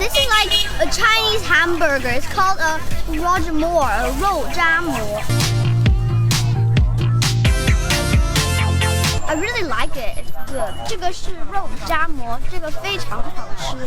This is like a Chinese hamburger. It's called a Roger Moore, a 肉夹馍. I really like it. It's good. 这个是肉夹馍，这个非常好吃。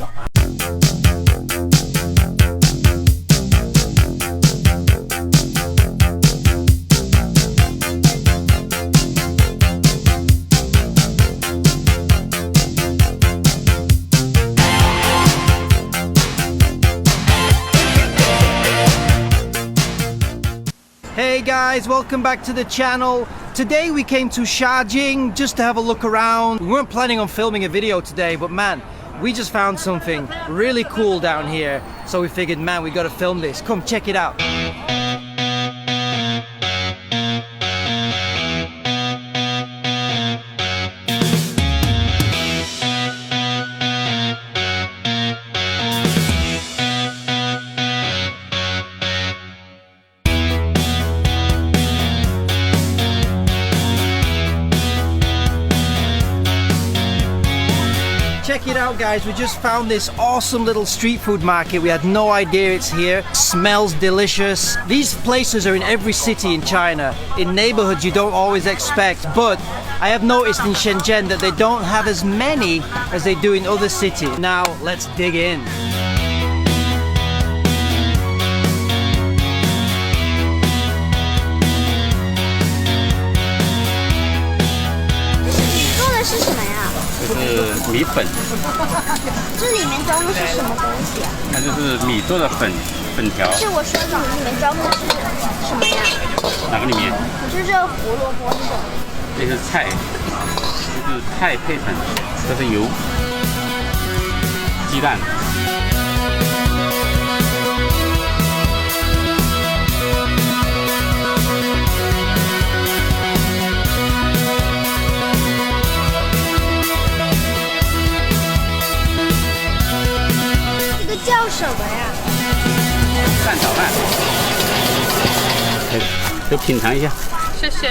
Hey guys, welcome back to the channel. Today we came to Shaojing just to have a look around. We weren't planning on filming a video today, but man, we just found something really cool down here. So we figured, man, we gotta film this. Come check it out. Check it out guys, we just found this awesome little street food market. We had no idea it's here. Smells delicious. These places are in every city in China, in neighborhoods you don't always expect, but I have noticed in Shenzhen that they don't have as many as they do in other cities. Now let's dig in.这是米粉，这里面装的是什么东西啊？它就是米做的粉条。是我说的，里面装的是什么呀？哪个里面？就是这个胡萝卜这种。这是菜，这是菜配粉，这是油，鸡蛋。叫什么呀？蛋炒饭，都品尝一下。谢谢。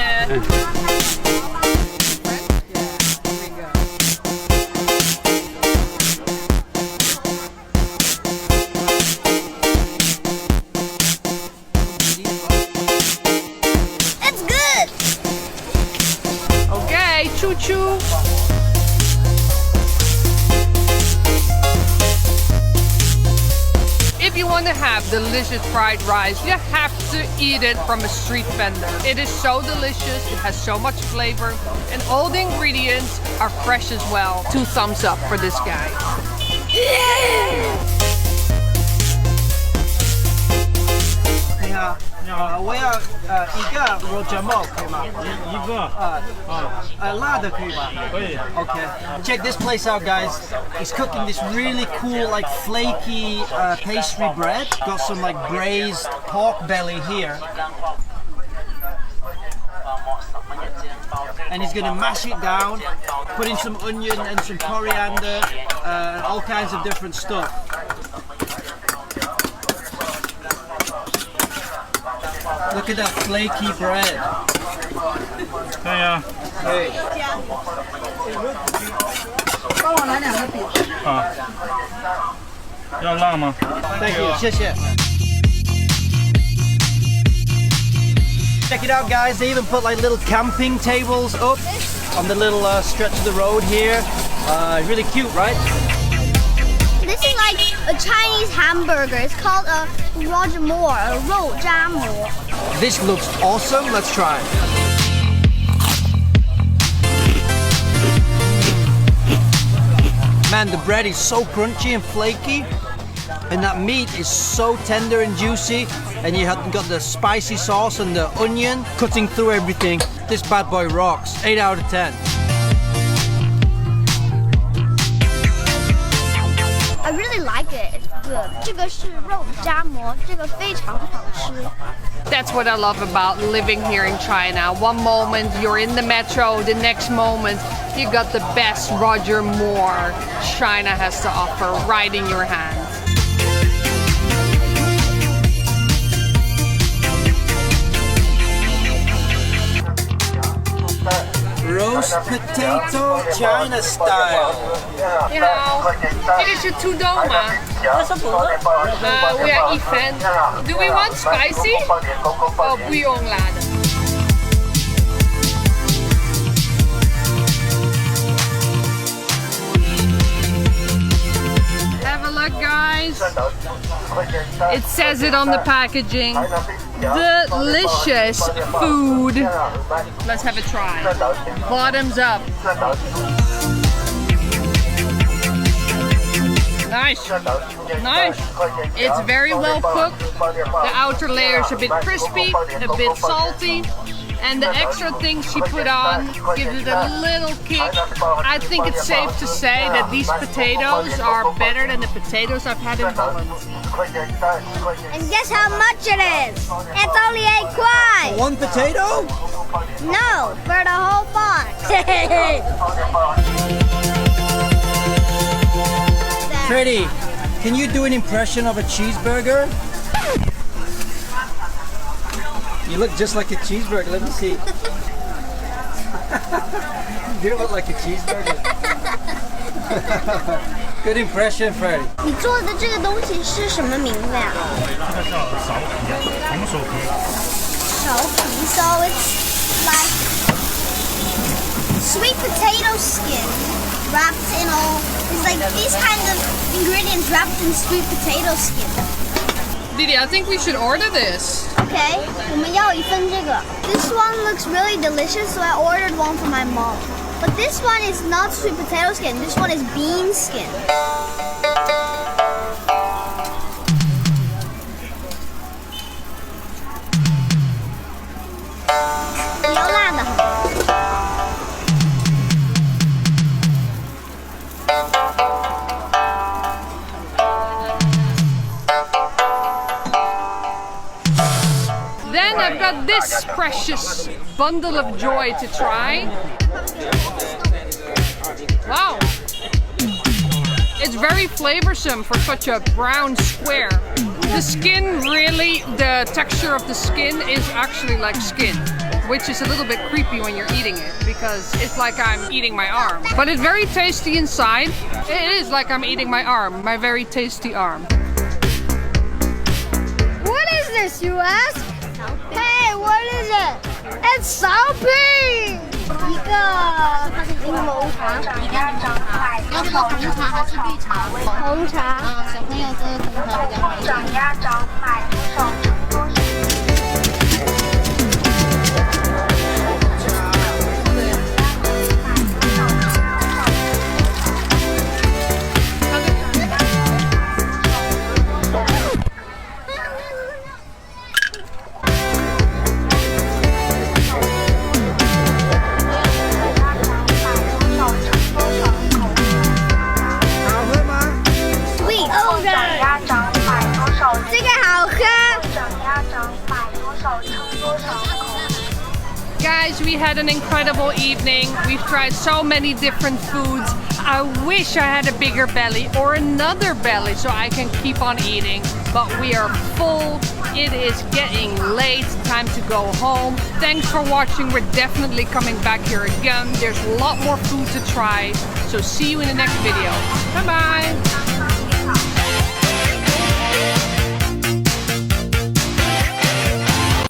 It's good. Okay, choo choo. If you want to have delicious fried rice, you have to eat it from a street vendor. It is so delicious, it has so much flavor, and all the ingredients are fresh as well. 2 thumbs up for this guy. Yeah! 你好，你好，我要一个肉夹馍可以吗？一个辣的可以吗？可以。 Okay, check this place out, guys. He's cooking this really cool, like flaky pastry bread. Got some like braised pork belly here. And he's gonna mash it down, put in some onion and some coriander, and all kinds of different stuff. Look at that flaky bread. 对呀。对。帮我来2个饼。啊。要辣吗 Thank you. 谢谢。Check it out, guys. They even put like little camping tables up on the little stretch of the road here. Really cute, right? This is like a Chinese hamburger. It's called a Roger Moore, a 肉夹馍. This looks awesome. Let's try. Man, the bread is so crunchy and flaky, and that meat is so tender and juicy, and you have got the spicy sauce and the onion cutting through everything. This bad boy rocks. 8 out of 10. I really like it. It's good. 这个是肉夹馍，这个非常好吃。 That's what I love about living here in China. One moment you're in the metro, the next moment you got the best Roger Moore China has to offer right in your hand. Roast potato China style. 你好，这个是土豆吗？ We are eat fan. Do we want spicy? Oh, 不用辣的。Have a look, guys. It says it on the packaging. Delicious food. Let's have a try. Bottoms up. Nice. Nice. It's very well cooked. The outer layer is a bit crispy, a bit salty. And the extra things she put on gives it a little kick. I think it's safe to say that these potatoes are better than the potatoes I've had in Holland. And guess how much it is? It's only 8 kwai. One potato? No, for the whole box. Freddie, can you do an impression of a cheeseburger? You look just like a cheeseburger. Let me see. You look like a cheeseburger. Good impression, Freddie. 你做的这个东西是什么名字呀？这个叫苕皮，红薯皮。苕皮 So it's like sweet potato skin wrapped in all. It's like these kinds of ingredients wrapped in sweet potato skin. Didi, I think we should order this. Okay, 我们要一份这个. This one looks really delicious, so I ordered one for my mom. But this one is not sweet potato skin. This one is bean skin. 不要辣的。Then I've got this precious bundle of joy to try. Wow. It's very flavorsome for such a brown square. The skin really, the texture of the skin is actually like skin, which is a little bit creepy when you're eating it because it's like I'm eating my arm. But it's very tasty inside. It is like I'm eating my arm, my very tasty arm. What is this, you ask? Hey, what is it? It's 苕皮。一个它是柠檬茶，一个柠檬茶，要这个红茶还是绿茶？红茶。小朋友这个红茶比较好一点。涨鸭掌买多少成多少？Guys, we had an incredible evening. We've tried so many different foods. I wish I had a bigger belly or another belly so I can keep on eating. But we are full. It is getting late. Time to go home. Thanks for watching. We're definitely coming back here again. There's a lot more food to try. So see you in the next video. Bye-bye.